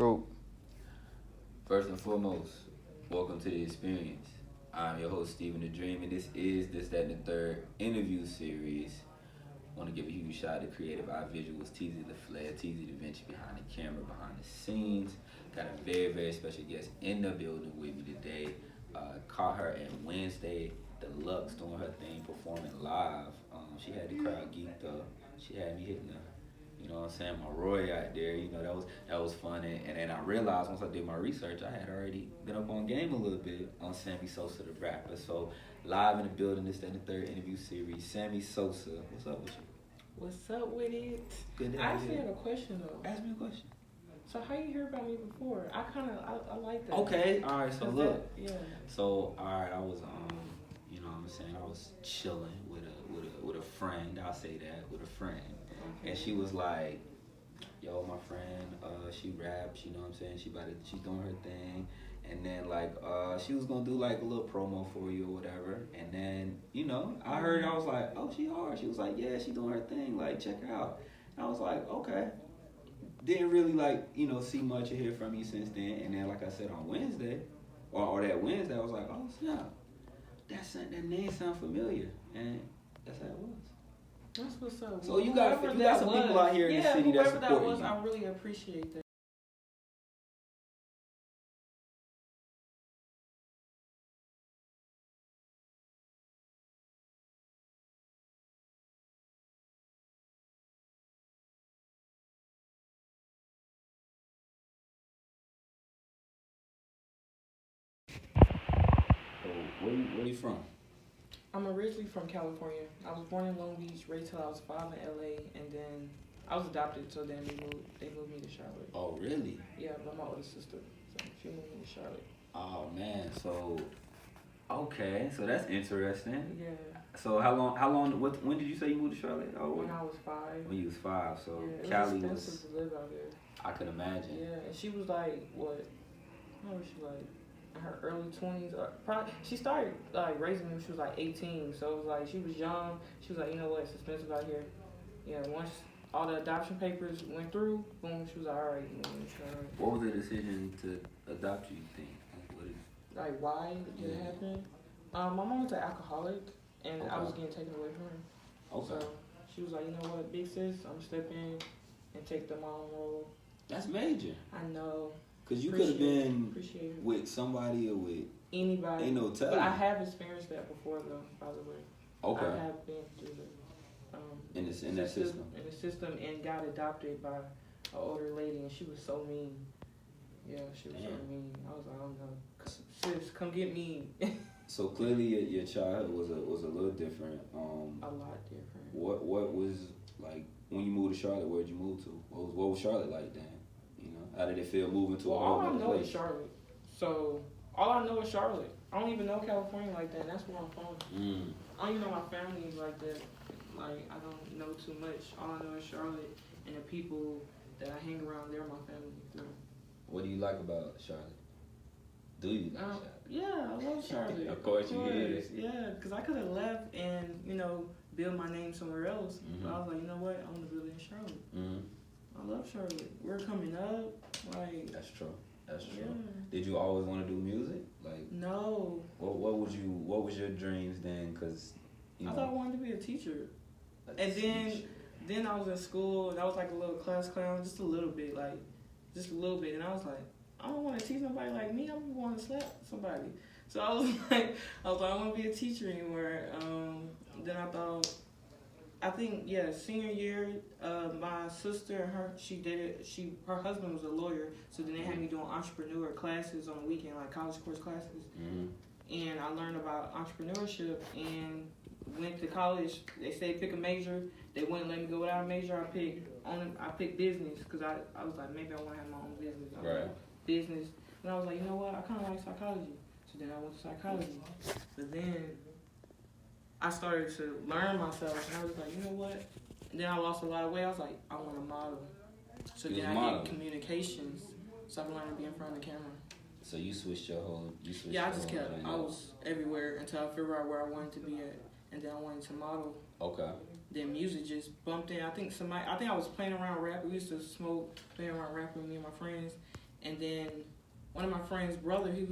Bro, first and foremost, welcome to the experience. I'm your host, Stephen the Dream, and this is This, That, and the Third interview series. I want to give a huge shout out to Creative Eye Visuals, TZ the Flair, TZ the Venture behind the camera, behind the scenes. Got a very, very special guest in the building with me today. Caught her on Wednesday, Deluxe, doing her thing, performing live. She had the crowd geeked up. She had me hitting the what I'm saying, my Roy out there, that was fun, and then I realized once I did my research, I had already been up on game a little bit on Sammy Sosa the rapper. So live in the building, this and the third interview series. Sammy Sosa, what's up with you? What's up with it? Good to I have actually you. have a question though. Ask me a question. So how you hear about me before? I like that. Okay, all right. So look, yeah. so all right, I was what I'm saying, I was chilling with a friend. I'll say that, with a friend, and she was like, yo, my friend, she raps, you know what I'm saying? She's doing her thing. And then she was gonna do like a little promo for you or whatever. And then, I heard, I was like, oh, she hard. She was like, yeah, she doing her thing, like check her out. And I was like, okay. Didn't really see much or hear from you since then. And then like I said on Wednesday, or that Wednesday, I was like, oh snap. That name sound familiar. And that's how it was. That's what's up. So you got some people out here in the city that support that was, you. I really appreciate that. So where you from? I'm originally from California. I was born in Long Beach, raised till I was 5 in LA, and then I was adopted. So then they moved me to Charlotte. Oh really? Yeah, by my older sister. So she moved me to Charlotte. Oh man, so okay, so that's interesting. Yeah. So when did you say you moved to Charlotte? Oh, When I was 5. when you was 5, so Yeah, it Cali was was, expensive to live out there. I could imagine. Yeah, and she was like, what? How was she like? In her early 20s. Probably, she started raising me when she was like 18. So it was like she was young. She was like, you know what? It's expensive out here. Yeah. Once all the adoption papers went through, boom, she was like, all right. What was the decision to adopt you? You think? Like why did it happen? My mom was an alcoholic, and I was Okay. getting taken away from her. Okay. So she was like, you know what, big sis, I'm gonna step in and take the mom role. That's major. I know. Cause you could have been Appreciate it. with somebody or with Anybody. ain't no telling. But I have experienced that before, though. By the way. Okay. I have been through In that system. In the system, and got adopted by an older lady, and she was so mean. Yeah, she was so mean. I was like, oh no, sis, come get me. So clearly your childhood was a little different. A lot different. What was like when you moved to Charlotte? Where'd you move to? What was Charlotte like then? How did it feel moving to a whole all I other know place? is Charlotte. So all I know is Charlotte. I don't even know California like that. And that's where I'm from. I don't even know my family like that. Like I don't know too much. All I know is Charlotte and the people that I hang around. They're my family. So. What do you like about Charlotte? Do you like Charlotte? Yeah, I love Charlotte. Of course you did. Yeah, because I could have left and build my name somewhere else. Mm-hmm. But I was like, you know what? I want to build it in Charlotte. Mm-hmm. I love Charlotte. We're coming up. Like That's true. That's true. Yeah. Did you always want to do music? Like no. What was your dreams then? Cause I thought I wanted to be a teacher. And then I was in school and I was like a little class clown, just a little bit. And I was like, I don't want to teach nobody like me. I want to slap somebody. So I was like, I don't want to be a teacher anymore. Then I think senior year, my sister and her husband was a lawyer. So then they had me doing entrepreneur classes on the weekend, like college course classes. Mm-hmm. And I learned about entrepreneurship and went to college. They say pick a major. They wouldn't let me go without a major. I picked business because I was like, maybe I want to have my own business. Right. Business. And I was like, you know what? I kind of like psychology. So then I went to psychology. But then I started to learn myself. And I was like, you know what? And then I lost a lot of weight. I was like, I want to model. So then I did communications. So I learned to be in front of the camera. So you switched your whole. Yeah, I just kept. I was everywhere until I figured out where I wanted to be at, and then I wanted to model. Okay. Then music just bumped in. I think I was playing around rap. We used to smoke, playing around rap with me and my friends, And then one of my friend's brother, he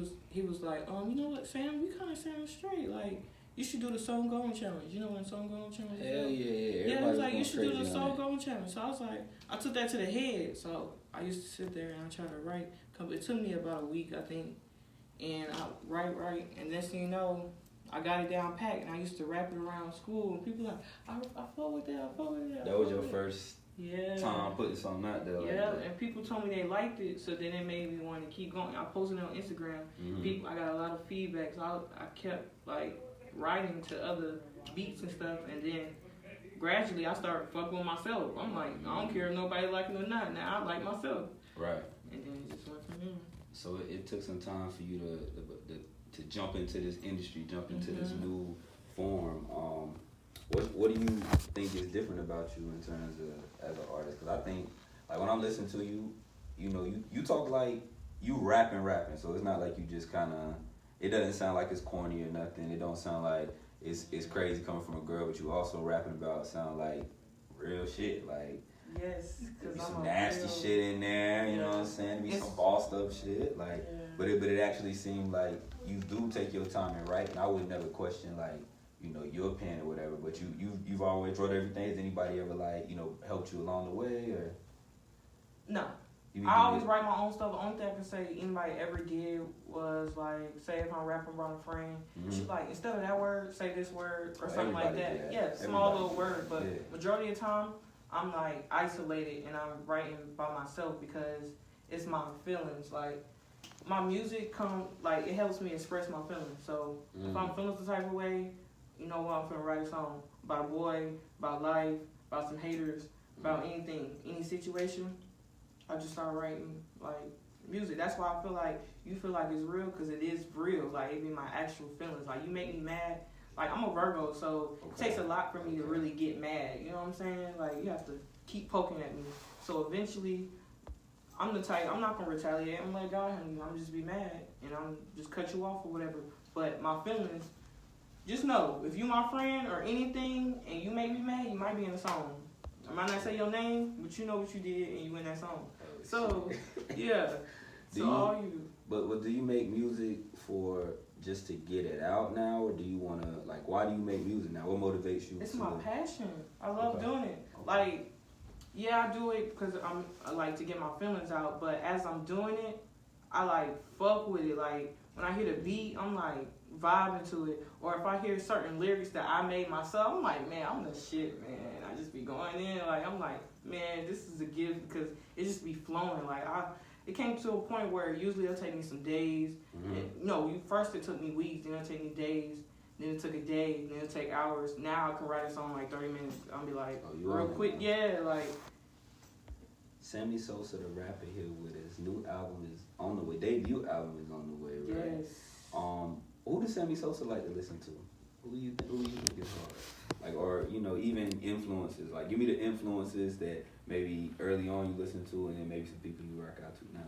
was like, you know what, Sam, you kind of sound straight. Like, you should do the Song Going Challenge. You know what the Song Going Challenge is? Hell yeah. Yeah, he was like, you should do the Song Going Challenge. So I was like, I took that to the head. So I used to sit there and I tried to write. It took me about a week, I think. And I write. And next thing you know, I got it down packed. And I used to rap it around school. And people like, I fuck with that, That was your first time putting something out there. Yeah, and people told me they liked it, so then it made me want to keep going. I posted it on Instagram. I got a lot of feedback, so I kept like writing to other beats and stuff, and then gradually I started fucking with myself. I'm like, I don't care if nobody like it or not. Now I like myself. Right. And then it just went from there. So it took some time for you to jump into this industry, jump into this new form. What do you think is different about you in terms of as an artist? Because I think, like, when I'm listening to you, you talk like you rapping. So it's not like you just kind of. It doesn't sound like it's corny or nothing. It don't sound like it's crazy coming from a girl, but you also rapping about sound like real shit. Like, yes, be some nasty shit in there. You know what I'm saying? Be some bossed up shit. Like, but it actually seemed like you do take your time and write, and I would never question like. Your pen or whatever, but you've always wrote everything. Has anybody ever helped you along the way or? No. I always write my own stuff. The only thing I can say anybody ever did was like, say if I'm rapping about a friend, she's like, instead of that word, say this word or something like that. Yeah, small little word, but majority of the time I'm like isolated and I'm writing by myself because it's my feelings. Like my music it helps me express my feelings. So if I'm feeling some type of way. You know what, I'm finna write a song about a boy, about life, about some haters, about anything, any situation. I just start writing, like, music. That's why I feel like you feel like it's real, because it is real. Like, it be my actual feelings. Like, you make me mad. Like, I'm a Virgo, so it takes a lot for me to really get mad. You know what I'm saying? Like, you have to keep poking at me. So eventually, I'm the type, I'm not gonna retaliate. I'm like, God, honey, I'm just be mad, and I'm just cut you off or whatever. But my feelings, just know, if you my friend or anything and you make me mad, you might be in a song. I might not say your name, but you know what you did and you in that song. So, yeah. But do you make music for just to get it out now, or do you want to, like, why do you make music now? What motivates you? It's my passion. I love doing it. Like, yeah, I do it because I like to get my feelings out, but as I'm doing it, I like fuck with it. Like, when I hear the beat, I'm like, vibing to it, or if I hear certain lyrics that I made myself, I'm like, man, I'm the shit, man. I just be going in, like, I'm like, man, this is a gift because it just be flowing. Like, it came to a point where usually it'll take me some days. First it took me weeks, then it'll take me days, then it took a day, then it'll take hours. Now I can write a song like 30 minutes. I'll be like, real quick, like. Sammy Sosa, the rapper, here with his new album is on the way. Debut album is on the way, right? Yes. Who does Sammy Sosa like to listen to? Who you think is hard? Like, or, even influences. Like, give me the influences that maybe early on you listen to, and then maybe some people you rock out to now.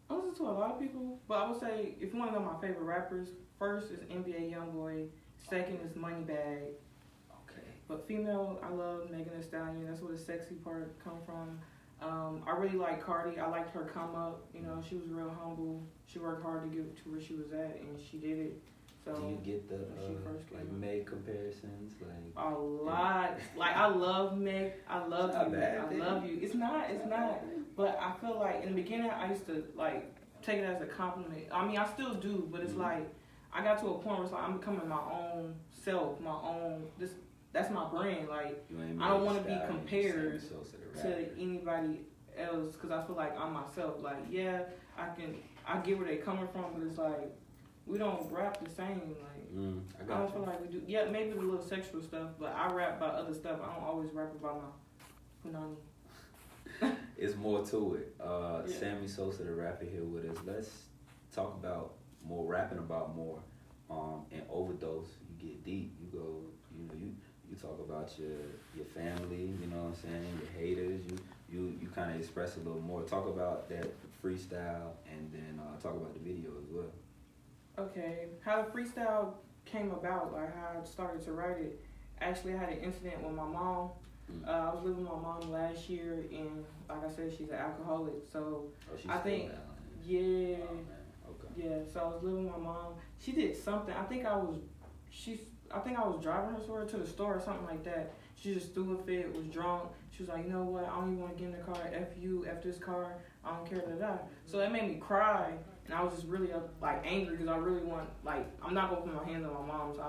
I listen to a lot of people, but I would say if you want to know my favorite rappers, first is NBA YoungBoy, second is Moneybagg. Okay. But female, I love Megan Thee Stallion. That's where the sexy part come from. I really like Cardi. I liked her come up. She was real humble. She worked hard to get to where she was at, and she did it. So do you get the Meg comparisons? Like a lot. Like, I love Meg. I love you. I love you. It's not. But I feel like in the beginning I used to like take it as a compliment. I mean, I still do, but it's like I got to a point where it's like I'm becoming my own self, my own. That's my brand. Like, I don't want to be compared to anybody else because I feel like I'm myself. Like, yeah, I get where they coming from, but it's like we don't rap the same. Like, I don't feel like we do. Yeah, maybe the little sexual stuff, but I rap about other stuff. I don't always rap about my punani. It's more to it. Sammy Sosa, the rapper, here with us. Let's talk about more, rapping about more. And Overdose, you get deep. You go, you talk about your family, you know what I'm saying, your haters. You kind of express a little more. Talk about that freestyle, and then talk about the video as well. Okay, how the freestyle came about, like how I started to write it. Actually, I had an incident with my mom. I was living with my mom last year, and like I said, she's an alcoholic. So I think, Yeah. Oh, man. Okay. Yeah. So I was living with my mom. She did something. I think I was driving her to the store or something like that. She just threw a fit, was drunk. She was like, you know what? I don't even want to get in the car. F you, F this car. I don't care, So that made me cry. And I was just really angry because I really I'm not going to put my hands on my mom. So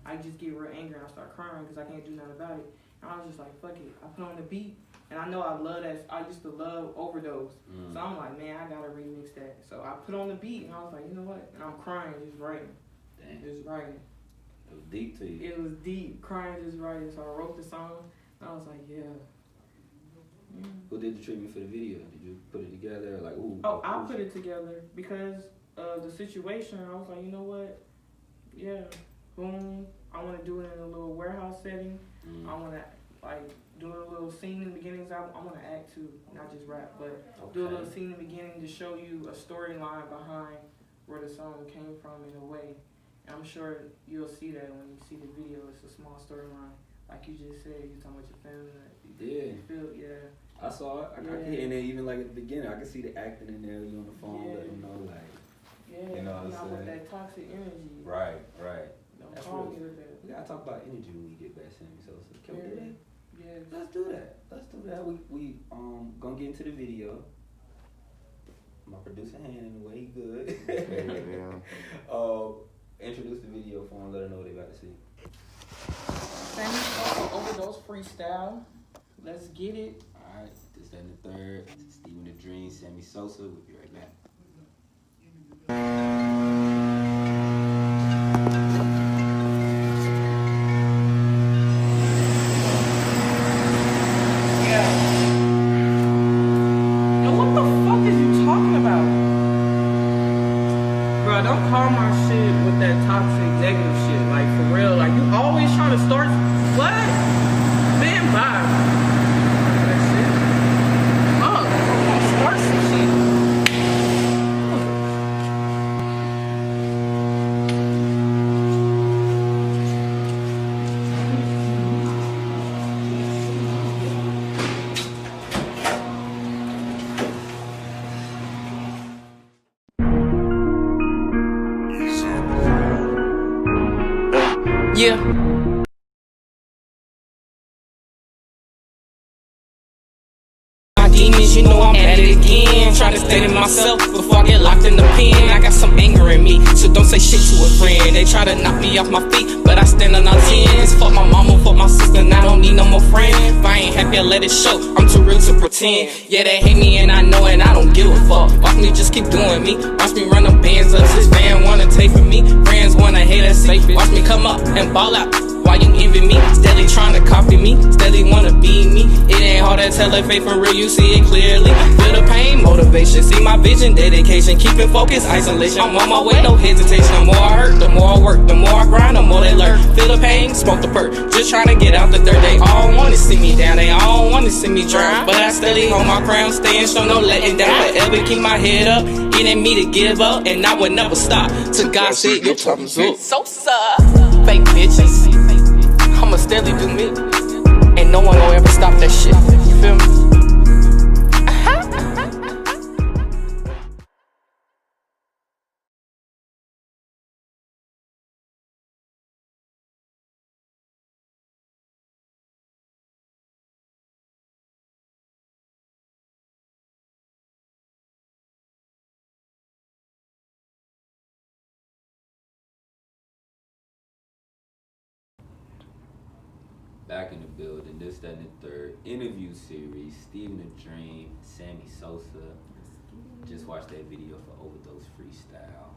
I just get real angry and I start crying because I can't do nothing about it. And I was just like, fuck it. I put on the beat. And I know I love that. I used to love Overdose. So I'm like, man, I got to remix that. So I put on the beat and I was like, you know what? And I'm crying, just writing. Dang. Just writing. It was deep to you. It was deep, crying, just writing. So I wrote the song. And I was like, yeah. Who did the treatment for the video? Did you put it together? Like, ooh. Oh, I put it together because of the situation. I was like, you know what? Yeah. Boom. I want to do it in a little warehouse setting. I want to, do a little scene in the beginning. I want to act too, not just rap, but do a little scene in the beginning to show you a storyline behind where the song came from in a way. And I'm sure you'll see that when you see the video. It's a small storyline. Like you just said, you're talking about your family. Yeah. I saw it. I can hear, and then even at the beginning, I could see the acting in there. You on the phone, let them know, you know what I'm saying? With that toxic energy. Right. Don't call me with that. We gotta talk about energy when we get back, Sammy Sosa. Can we do that? Yeah. Let's do that. We gonna get into the video. My producer hand in the way, he good. Introduce the video for them, let them know what they about to see. Sammy Sosa Overdose Freestyle. Let's get it. Alright, this, that, and the third. Steven the Dream, Sammy Sosa. We'll be right back. Don't call my shit with that toxic negative shit. Like, for real. Like, you always trying to start. What? Man, bye. That shit. Fuck. I'm gonna start some shit. Yeah. My demons, you know I'm at it again. Trying to steady myself before I get locked in the pen. I got some anger in me, so don't say shit to a friend. They try to knock me off my feet, but I stand on all 10s. Fuck my mama, fuck my sister, and I don't need no more friends. If I ain't happy, I let it show. I'm too real to pretend. Yeah, they hate me and I know it, I don't give a fuck. Watch me just keep doing me. Watch me run them bands up. This fan wanna take from me. Friends wanna hate us safe. Watch me come up and ball out. Why you envy me? Steadily trying to copy me. Steadily wanna be me. It ain't hard to tell if fake for real, you see it clearly. Feel the pain, motivation. See my vision, dedication. Keep it focused, isolation. I'm on my way, no hesitation. The more I hurt, the more I work. The more I grind, the more they learn. Feel the pain, smoke the perk. Just trying to get out the dirt. They all wanna see me down. They all wanna see me drown. But I steadily hold my crown, staying strong, no letting down. Forever keep my head up. It ain't me to give up, and I would never stop. Till God said, your time's up. Sosa, fake bitches. I'ma steadily do me. Ain't no one gonna ever stop that shit. You feel me? Back in the building, this, that, and the third interview series. Steven the Dream, Sammy Sosa. Just watched that video for Overdose Freestyle.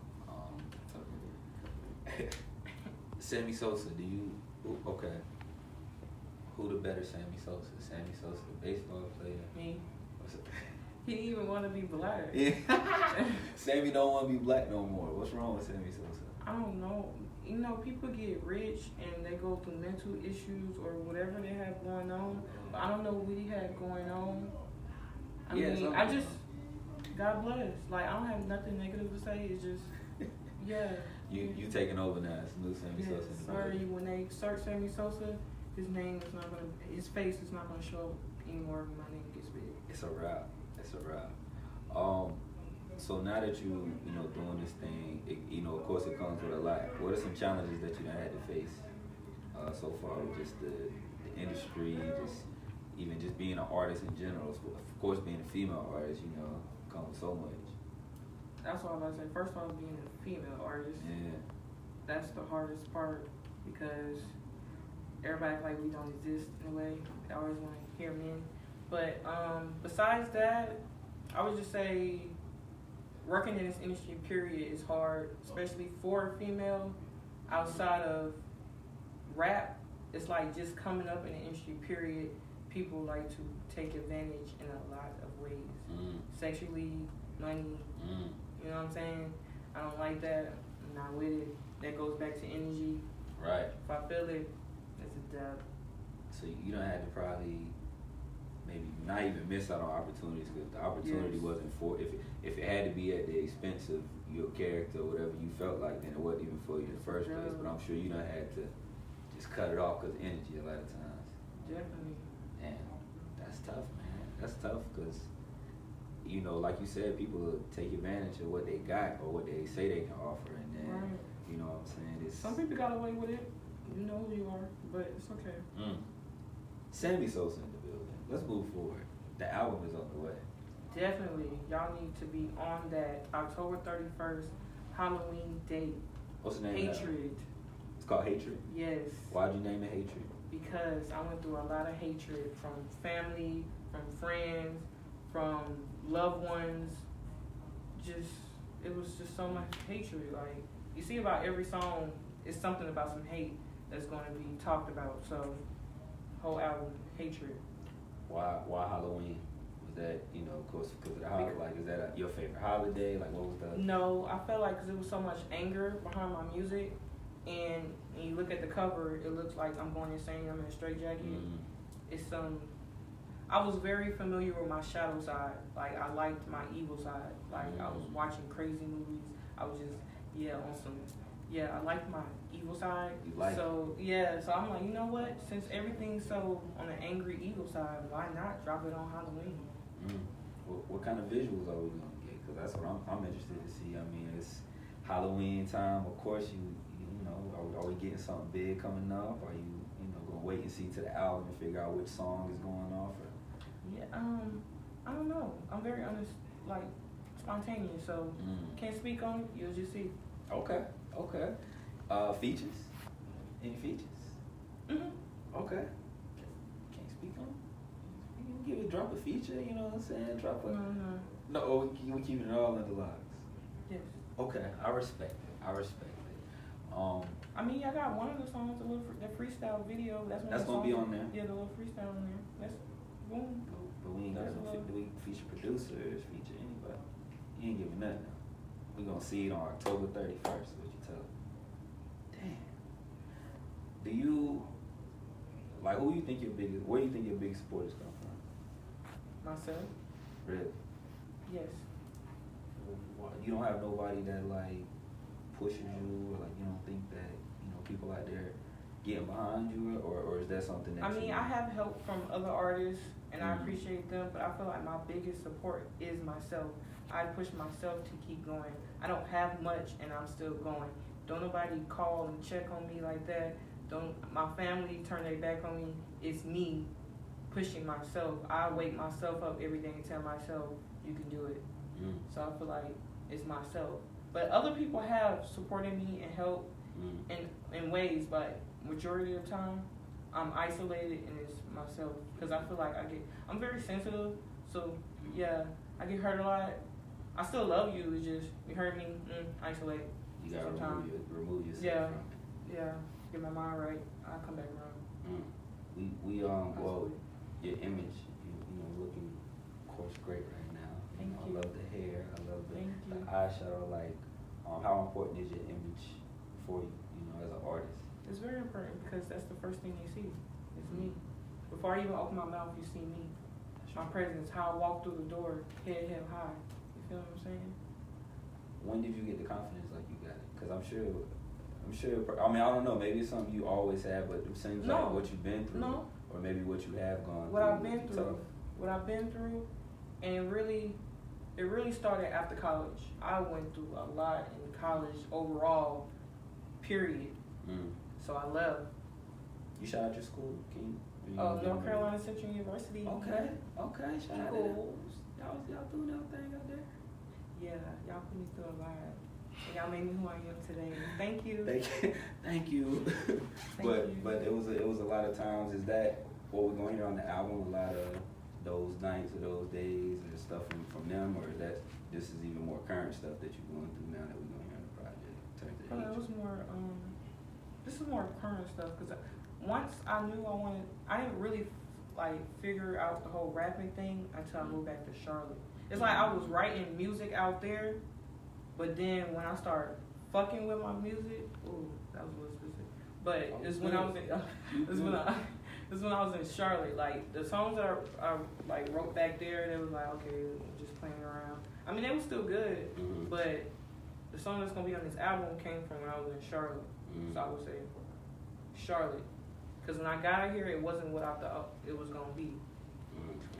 Sammy Sosa, okay. Who the better Sammy Sosa? Sammy Sosa, the baseball player? Me. He didn't even want to be black. Yeah. Sammy don't want to be black no more. What's wrong with Sammy Sosa? I don't know. You know, people get rich and they go through mental issues or whatever they have going on. But I don't know what he had going on. I mean, I just, God bless. Like, I don't have nothing negative to say. It's just, yeah. You taking over now. It's new Sammy Sosa. Sorry, when they search Sammy Sosa, his face is not gonna show up anymore when my name gets big. It's a wrap. So now that you know doing this thing, you know of course it comes with a lot. What are some challenges that you done had to face so far with just the industry, just even just being an artist in general? So, of course, being a female artist, you know, comes with so much. That's what I was about to say. First of all, being a female artist, Yeah. that's the hardest part because everybody act like we don't exist in a way. They always want to hear men. But besides that, I would just say working in this industry, period, is hard, especially for a female. Outside of rap, it's like just coming up in the industry, period. People like to take advantage in a lot of ways. Sexually, money, you know what I'm saying? I don't like that. I'm not with it. That goes back to energy. Right. If I feel it, it's a dub. So you don't have to probably maybe not even miss out on opportunities because the opportunity wasn't for if it had to be at the expense of your character or whatever you felt like, then it wasn't even for you in the first place. But I'm sure you don't had to just cut it off because of energy a lot of times. Definitely. Man, that's tough, man. That's tough because you know, like you said, people take advantage of what they got or what they say they can offer, and then you know what I'm saying. It's, some people got away with it. You know who you are, but it's okay. Sammy Sosa in the building. Let's move forward. The album is on the way. Definitely, y'all need to be on that October 31st Halloween date. What's the name of that? Hatred. It's called Hatred? Yes. Why'd you name it Hatred? Because I went through a lot of hatred from family, from friends, from loved ones. It was just so much hatred. Like, you see about every song, it's something about some hate that's going to be talked about. So, whole album, Hatred. Why Halloween? Was that, you know, of course, because of the holiday? Like, is that your favorite holiday? Like, what was the... No, I felt like because it was so much anger behind my music, and when you look at the cover, it looks like I'm going insane. I'm in a straitjacket. It's I was very familiar with my shadow side. Like, I liked my evil side. Like, I was watching crazy movies. I was just, I liked my evil side. So I'm like, you know what? Since everything's so on the angry evil side, why not drop it on Halloween? What kind of visuals are we going to get? Because that's what I'm interested to see. I mean, it's Halloween time. Of course, you know, are we getting something big coming up? Are you know, going to wait and see to the album and figure out which song is going off? Or? Yeah, I don't know. I'm very honest, like spontaneous, so can't speak on it. You'll just see. Okay. Features? Any features? Okay. Can't speak on it? You can drop a feature, you know what I'm saying? No, we keep it all under locks. Yes. Okay, I respect it. I mean, I got one of the songs, the freestyle video. That's gonna be on there. Yeah, the little freestyle on there. That's boom. But we ain't got no feature producers, feature anybody. You ain't giving nothing. We gonna see it on October 31st. What you tell them? Damn. Do you like where you think your biggest supporters come from? Myself. Really? Yes. You don't have nobody that like pushes you, or like you don't think that people out there getting behind you, or is that something that? I have help from other artists, and I appreciate them, but I feel like my biggest support is myself. I push myself to keep going. I don't have much, and I'm still going. Don't nobody call and check on me like that. Don't my family turn their back on me. It's me pushing myself. I wake myself up every day and tell myself, you can do it. So I feel like it's myself. But other people have supported me and helped in ways, but majority of the time, I'm isolated and it's myself. Because I feel like I'm very sensitive, so yeah, I get hurt a lot. I still love you, it's just, you hurt me, isolate. You gotta remove yourself. Yeah, get my mind right, I'll come back around. Well, your image, you know, looking, of course, great right now. Thank you. I love the hair, I love the you. eyeshadow. Like, how important is your image for you, as an artist? It's very important because that's the first thing you see. It's me. Before I even open my mouth, you see me. My presence, how I walk through the door, head held high. You feel what I'm saying? When did you get the confidence like you got it? Because I'm sure. I mean, I don't know. Maybe it's something you always have, but it seems like what you've been through, or maybe what you have gone through. What I've been through, and really, It really started after college. I went through a lot in college overall, period. So I left. You shout out your school, King? North Carolina Central University. Okay. Shout out y'all doing everything out there. Yeah, y'all put me through a lot. And y'all made me who I am today. Thank you. Thank you. But it was a lot of times. Is that what we're going to hear on the album? A lot of those nights or those days and stuff from them, or is that this is even more current stuff that you're going through now that we're going to hear on the project? It was more. This is more current stuff because once I knew I didn't really like figure out the whole rapping thing until I moved back to Charlotte. It's like I was writing music out there, but then when I started fucking with my music, ooh, that was a little specific. But it's when I was in Charlotte. Like the songs that I like wrote back there, they was like okay, just playing around. I mean, they were still good, but the song that's gonna be on this album came from when I was in Charlotte. So I would say Charlotte, because when I got out here, it wasn't what I thought it was gonna be.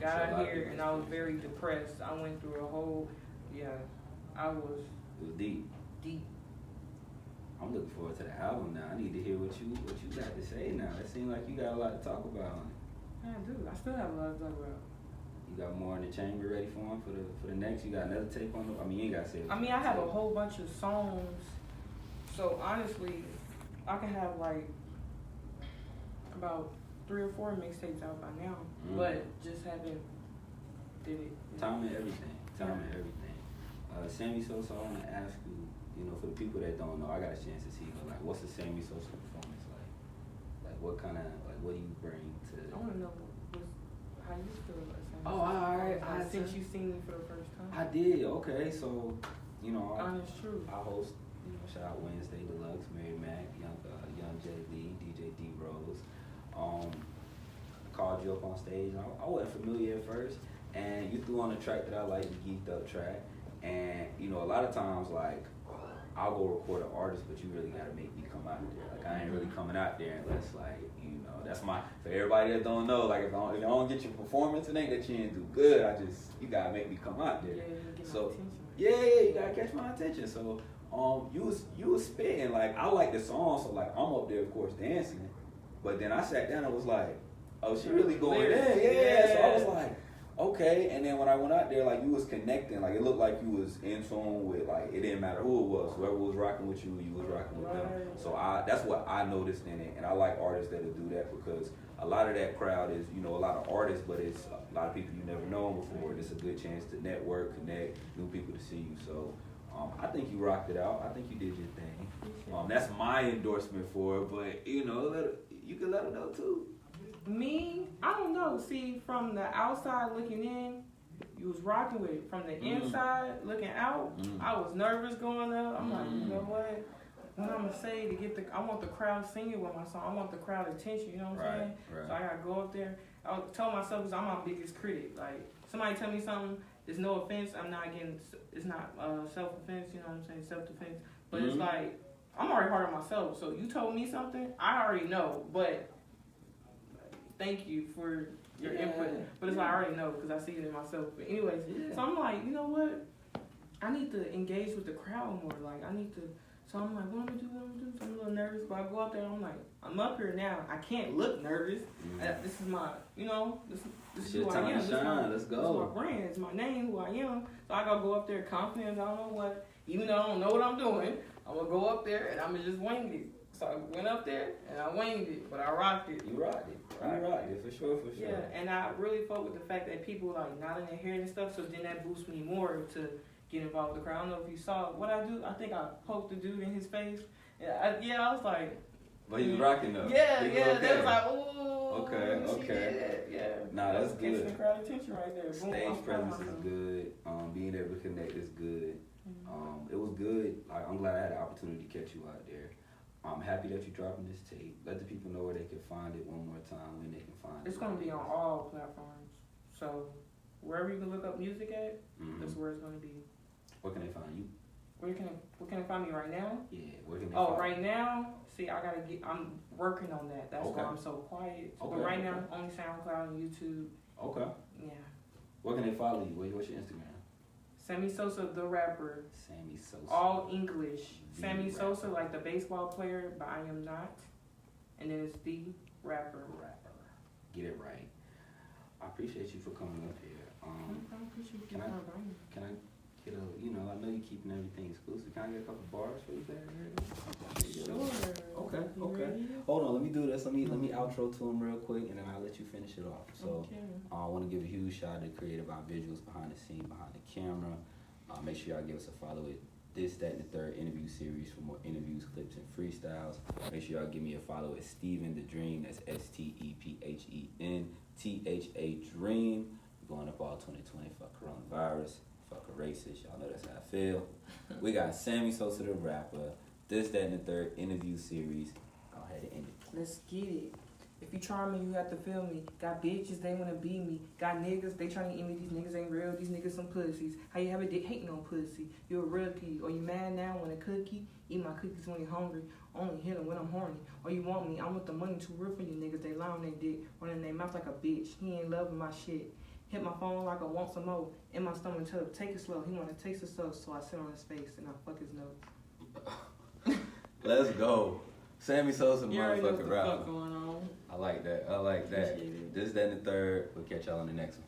Got out here and I was very depressed. I went through a whole, it was deep. I'm looking forward to the album now. I need to hear what you got to say now. It seems like you got a lot to talk about on it. Yeah, I do. I still have a lot to talk about. You got more in the chamber ready for him for the next? You got another tape on the? I mean, you ain't got to say it. I mean, I have a whole bunch of songs. So honestly, I can have like about 3 or 4 mixtapes out by now, but just haven't did it. Time and everything. Sammy Sosa, I want to ask you, for the people that don't know, I got a chance to see you. Like, what's the Sammy Sosa performance like? Like, what do you bring to? I want to know how you feel about Sammy. Oh, all right. Since you seen me for the first time. I did. Okay, so Honest truth. I host. Shout out Wednesday Deluxe, Mary Mac, Young J Lee, DJ D Rose. Called you up on stage. I wasn't familiar at first, and you threw on a track that I like, the Geeked Up track. And a lot of times, like, I'll go record an artist, but you really gotta make me come out there. Like, I ain't really coming out there unless, like, that's for everybody that don't know. Like, if I don't get your performance, it ain't that you didn't do good. You gotta make me come out there. Yeah, you get my attention. Yeah, you gotta catch my attention. So, you was spitting, like, I like the song, so like I'm up there of course dancing, but then I sat down and was like, oh, she really going in, yeah. So I was like, okay. And then when I went out there, like, you was connecting, like it looked like you was in tune with, like, it didn't matter who it was, whoever was rocking with you, you was rocking with them. So that's what I noticed in it, and I like artists that'll do that because a lot of that crowd is, a lot of artists, but it's a lot of people you never known before. It's a good chance to network, connect, new people to see you. So. I think you rocked it out. I think you did your thing. That's my endorsement for it, but you can let them know too. Me, I don't know. See, from the outside looking in, you was rocking with it. From the inside looking out, I was nervous going up. I'm like, you know what? What I'm gonna say I want the crowd singing with my song. I want the crowd attention. You know what I'm saying? Right. So I gotta go up there. I told myself, because I'm my biggest critic. Like, somebody tell me something. There's no offense. I'm not getting. It's not self-offense. You know what I'm saying? Self-defense. But it's like I'm already hard on myself. So you told me something, I already know. But thank you for your input. But it's like I already know because I see it in myself. But anyways, so I'm like, you know what? I need to engage with the crowd more. Like I need to. So I'm like, what am I gonna do? So I'm a little nervous, but I go out there. I'm like, I'm up here now. I can't look nervous. This is my, this is who I am. Let's go. This is my brand. It's my name. Who I am. So I gotta go up there confident. I don't know what. Even though I don't know what I'm doing, I'm gonna go up there and I'm gonna just wing it. So I went up there and I winged it, but I rocked it. You rocked it. You rocked it for sure. Yeah, and I really fuck with the fact that people like nodding their head and stuff. So then that boosts me more to get involved with the crowd. I don't know if you saw what I do. I think I poked the dude in his face. I was like. But he was rocking though. Yeah. They was like, ooh. Okay. Yeah. Nah, that's good. Catching the crowd attention right there. Stage presence is good. Being able to connect is good. It was good. Like, I'm glad I had the opportunity to catch you out there. I'm happy that you're dropping this tape. Let the people know where they can find it one more time, when they can find it. It's going to be on all platforms. So wherever you can look up music at, that's where it's going to be. Where can they find you? Where can they find me right now? Yeah, where can they find right you? Now, see, I'm working on that. That's why I'm so quiet. But right now, only SoundCloud and YouTube. Okay. Yeah. Where can they follow you? What's your Instagram? Sammy Sosa, the rapper. Sammy Sosa. All English. The Sammy rapper. Sosa, like the baseball player, but I am not. And then it's the rapper. Get it right. I appreciate you for coming up here. I appreciate Can you I- for inviting me. Can I get a, I know you're keeping everything exclusive. Can I get a couple bars for you there? Sure. Okay, You okay. ready? Hold on, let me do this. Let me outro to him real quick, and then I'll let you finish it off. So, Okay. I want to give a huge shout out to Creative Our Visuals behind the scene, behind the camera. Make sure y'all give us a follow at This, That, and the Third interview series for more interviews, clips, and freestyles. Make sure y'all give me a follow at Stephen the Dream. That's STEPHENTHA Dream. We're going up all 2020 for coronavirus. Fuck a racist. Y'all know that's how I feel. We got Sammy Sosa the rapper. This, That, and the Third interview series. Go ahead and end it. Let's get it. If you try me, you have to feel me. Got bitches, they wanna be me. Got niggas, they tryna eat me. These niggas ain't real, these niggas some pussies. How you have a dick hating on pussy? You a rookie. Or you mad now when a cookie? Eat my cookies when you're hungry. Only hit 'em when I'm horny. Or you want me, I want the money too real for you niggas. They lie on their dick, running their mouth like a bitch. He ain't loving my shit. Hit my phone like I want some more. In my stomach tub, take it slow. He wanna taste the stuff, so I sit on his face and I fuck his nose. Let's go. Sammy Sosa the You already know what motherfucking the rapper. fuck going on. I like that. Appreciate it. This, That, and the Third. We'll catch y'all on the next one.